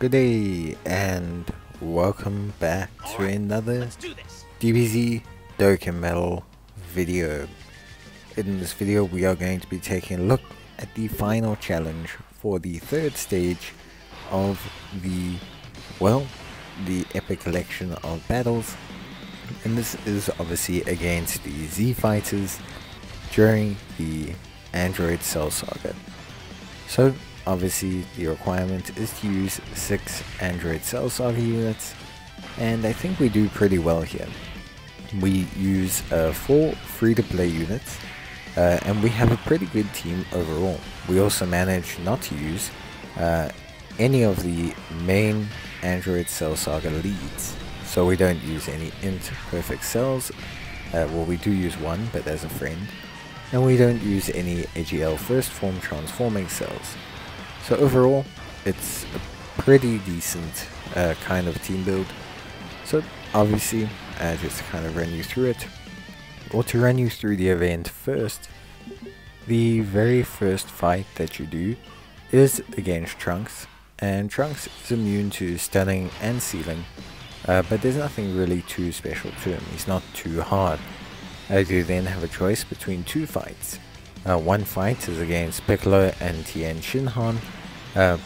Good day and welcome back to another DBZ Dokkan Battle video. In this video we are going to be taking a look at the final challenge for the third stage of the epic collection of battles, and this is obviously against the Z fighters during the Android Cell Saga. So obviously the requirement is to use 6 Android Cell Saga units, and I think we do pretty well here. We use 4 free-to-play units, and we have a pretty good team overall. We also manage not to use any of the main Android Cell Saga leads, so we don't use any int perfect cells. Well, we do use one, but as a friend, and we don't use any AGL first form transforming cells. So overall, it's a pretty decent kind of team build. So obviously, just to kind of run you through it, or to run you through the event first, the very first fight that you do is against Trunks, and Trunks is immune to stunning and sealing, but there's nothing really too special to him. He's not too hard. You then have a choice between 2 fights. One fight is against Piccolo and Tien Shinhan.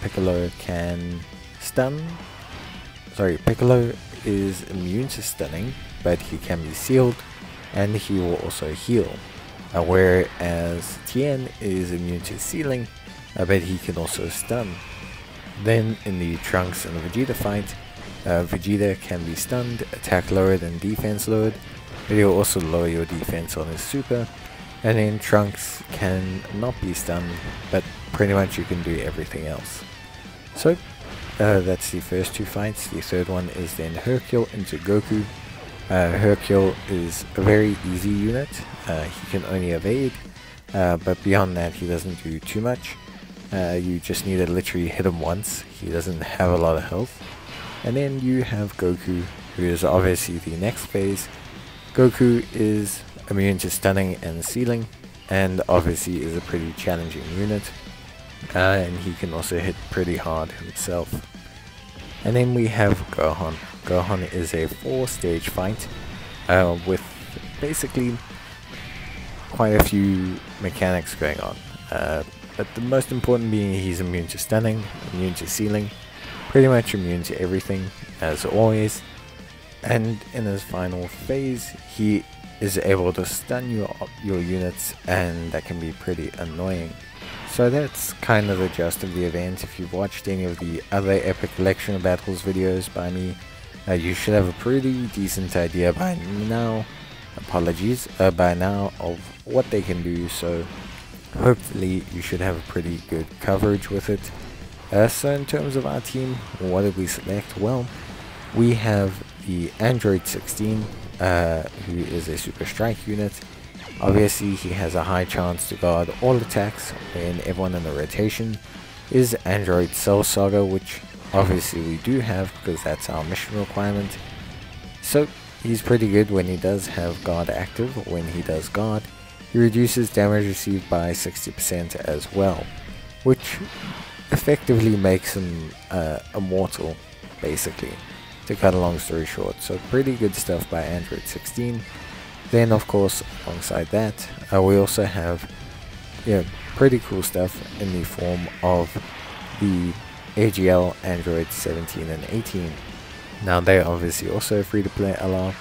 Piccolo can stun. Piccolo is immune to stunning, but he can be sealed, and he will also heal. Whereas Tien is immune to sealing, but he can also stun. Then in the Trunks and Vegeta fight, Vegeta can be stunned, attack lowered and defense lowered, but he'll also lower your defense on his super. And then Trunks can not be stunned, but pretty much you can do everything else. So that's the first 2 fights. The third one is then Hercule into Goku. Hercule is a very easy unit. He can only evade, but beyond that he doesn't do too much. You just need to literally hit him once. He doesn't have a lot of health. And then you have Goku, who is obviously the next phase. Goku is immune to stunning and sealing, and obviously is a pretty challenging unit, and he can also hit pretty hard himself. And then we have Gohan. Gohan is a 4-stage fight with basically quite a few mechanics going on, but the most important being he's immune to stunning, immune to sealing, pretty much immune to everything as always. And in his final phase he is able to stun your units, and that can be pretty annoying. So that's kind of the gist of the event. If you've watched any of the other epic collection of battles videos by me, you should have a pretty decent idea by now, by now, of what they can do, so hopefully you should have a pretty good coverage with it. So in terms of our team, what did we select? Well, we have the Android 16, who is a super strike unit. Obviously he has a high chance to guard all attacks when everyone in the rotation is Android Cell Saga, which obviously we do have because that's our mission requirement. So he's pretty good when he does have guard active. When he does guard, he reduces damage received by 60% as well, which effectively makes him immortal, basically, to cut a long story short. So pretty good stuff by Android 16. Then of course alongside that we also have pretty cool stuff in the form of the AGL Android 17 and 18. Now they're obviously also free to play LR,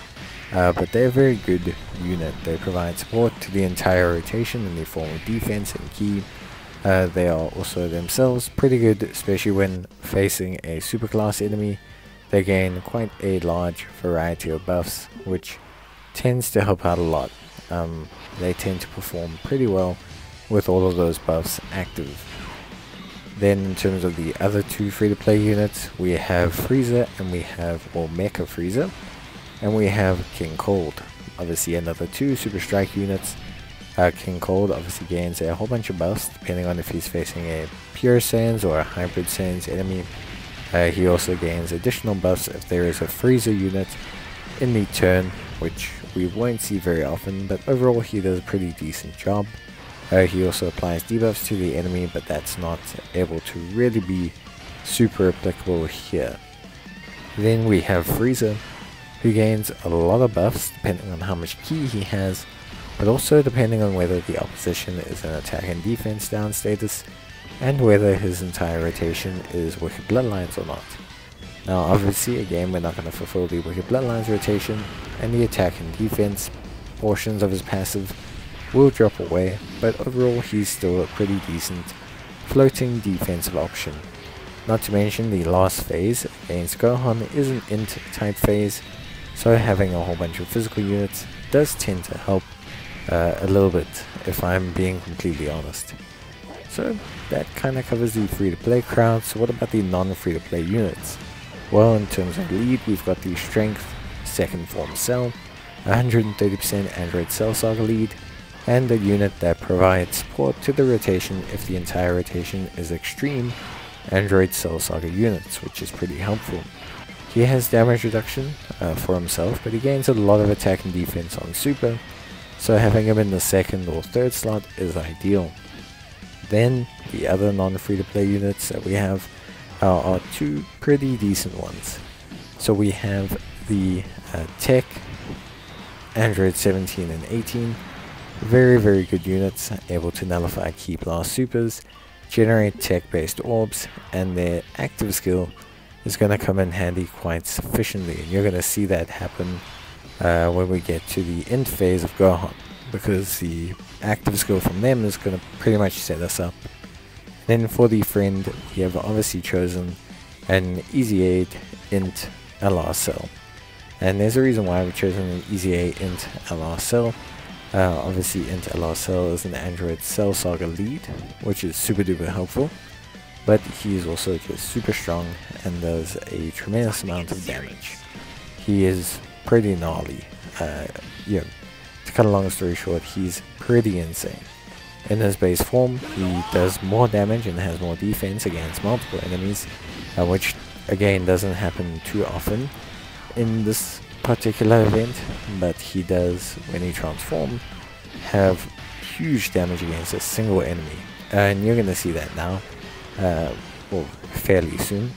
but they're a very good unit. They provide support to the entire rotation in the form of defense and ki. They are also themselves pretty good, especially when facing a superclass enemy. They gain quite a large variety of buffs, which tends to help out a lot. They tend to perform pretty well with all of those buffs active. Then in terms of the other 2 free-to-play units, we have Frieza and we have Mecha Frieza, and we have King Cold. Obviously another 2 super strike units. King Cold obviously gains a whole bunch of buffs depending on if he's facing a pure Saiyans or a hybrid Saiyans enemy. He also gains additional buffs if there is a Frieza unit in the turn, which we won't see very often, but overall he does a pretty decent job. He also applies debuffs to the enemy, but that's not able to really be super applicable here. Then we have Frieza, who gains a lot of buffs depending on how much ki he has, but also depending on whether the opposition is an attack and defense down status, and whether his entire rotation is Wicked Bloodlines or not. Now obviously again we're not going to fulfill the Wicked Bloodlines rotation, and the attack and defense portions of his passive will drop away, but overall he's still a pretty decent floating defensive option. Not to mention the last phase against Gohan is an int type phase, so having a whole bunch of physical units does tend to help a little bit, if I'm being completely honest. So that kind of covers the free-to-play crowd. So what about the non-free-to-play units? Well, in terms of lead, we've got the Strength Second Form Cell, 130% Android Cell Saga lead, and a unit that provides support to the rotation if the entire rotation is extreme Android Cell Saga units, which is pretty helpful. He has damage reduction for himself, but he gains a lot of attack and defense on Super, so having him in the second or third slot is ideal. Then the other non-free-to-play units that we have are two pretty decent ones. So we have the Tech, Android 17 and 18, very good units, able to nullify Ki Blast Supers, generate tech-based orbs, and their active skill is going to come in handy quite sufficiently, and you're going to see that happen when we get to the end phase of Gohan, because the active skill from them is going to pretty much set us up. Then for the friend, we have obviously chosen an Easy Aid int LR Cell, and there's a reason why we've chosen an Easy Aid int LR Cell. Obviously int LR Cell is an Android Cell Saga lead, which is super duper helpful, but he is also just super strong and does a tremendous amount of damage. He is pretty gnarly. Yeah, to cut a long story short, he's pretty insane. In his base form, he does more damage and has more defense against multiple enemies, which again doesn't happen too often in this particular event, but he does, when he transforms, have huge damage against a single enemy, and you're going to see that now, well, fairly soon.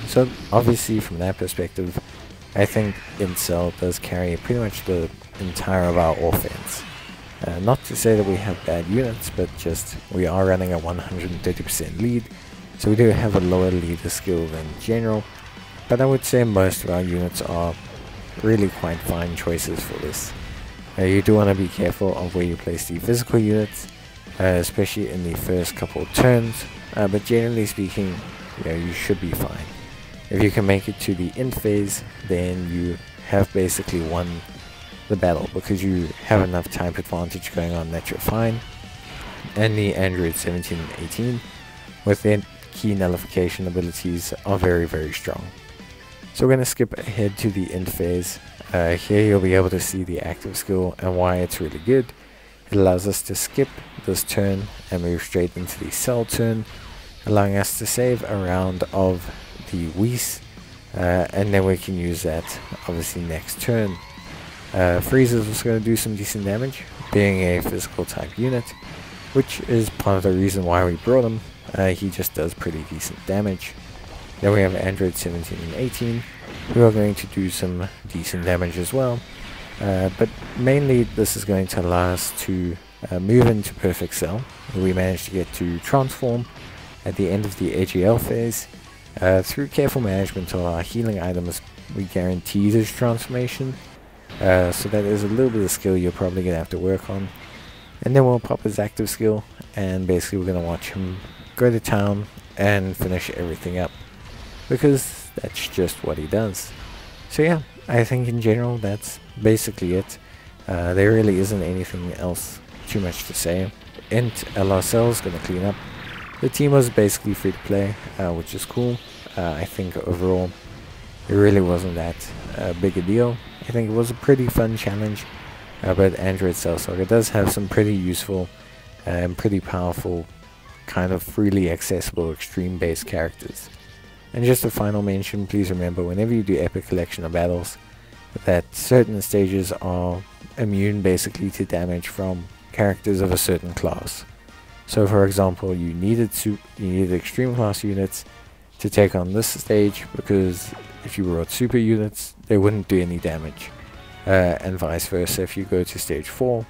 So obviously from that perspective, I think Incel does carry pretty much the entire of our offense. Not to say that we have bad units, but just we are running a 130% lead, so we do have a lower leader skill than general, but I would say most of our units are really quite fine choices for this. You do want to be careful of where you place the physical units, especially in the first couple of turns, but generally speaking, you should be fine. If you can make it to the end phase, then you have basically won the battle, because you have enough type advantage going on that you're fine. And the Android 17 and 18 with their key nullification abilities are very strong. So we're going to skip ahead to the end phase. Here you'll be able to see the active skill and why it's really good. It allows us to skip this turn and move straight into the cell turn, allowing us to save a round of the Whis, and then we can use that obviously next turn. Frieza is also going to do some decent damage, being a physical type unit, which is part of the reason why we brought him. He just does pretty decent damage. Then we have Android 17 and 18, who are going to do some decent damage as well. But mainly this is going to allow us to move into Perfect Cell, where we managed to get to transform at the end of the AGL phase. Through careful management of our healing items, we guarantee this transformation. So that is a little bit of skill you're probably going to have to work on. And then we'll pop his active skill, and basically we're going to watch him go to town and finish everything up, because that's just what he does. So yeah, I think in general that's basically it. There really isn't anything else too much to say. Int LR Cell is going to clean up. The team was basically free to play, which is cool. I think overall it really wasn't that big a deal. I think it was a pretty fun challenge, but Android Cell Saga does have some pretty useful and pretty powerful, kind of freely accessible extreme based characters. And just a final mention, please remember whenever you do epic collection of battles that certain stages are immune basically to damage from characters of a certain class. So for example, you needed extreme class units to take on this stage, because if you brought super units, they wouldn't do any damage. And vice versa, if you go to stage 4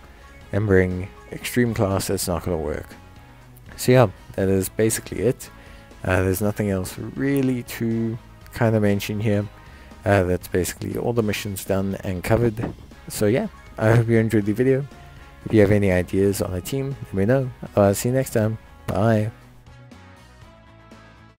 and bring extreme class, it's not going to work. So yeah, that is basically it. There's nothing else really to kind of mention here. That's basically all the missions done and covered. So yeah, I hope you enjoyed the video. If you have any ideas on a team, let me know. I'll see you next time. Bye.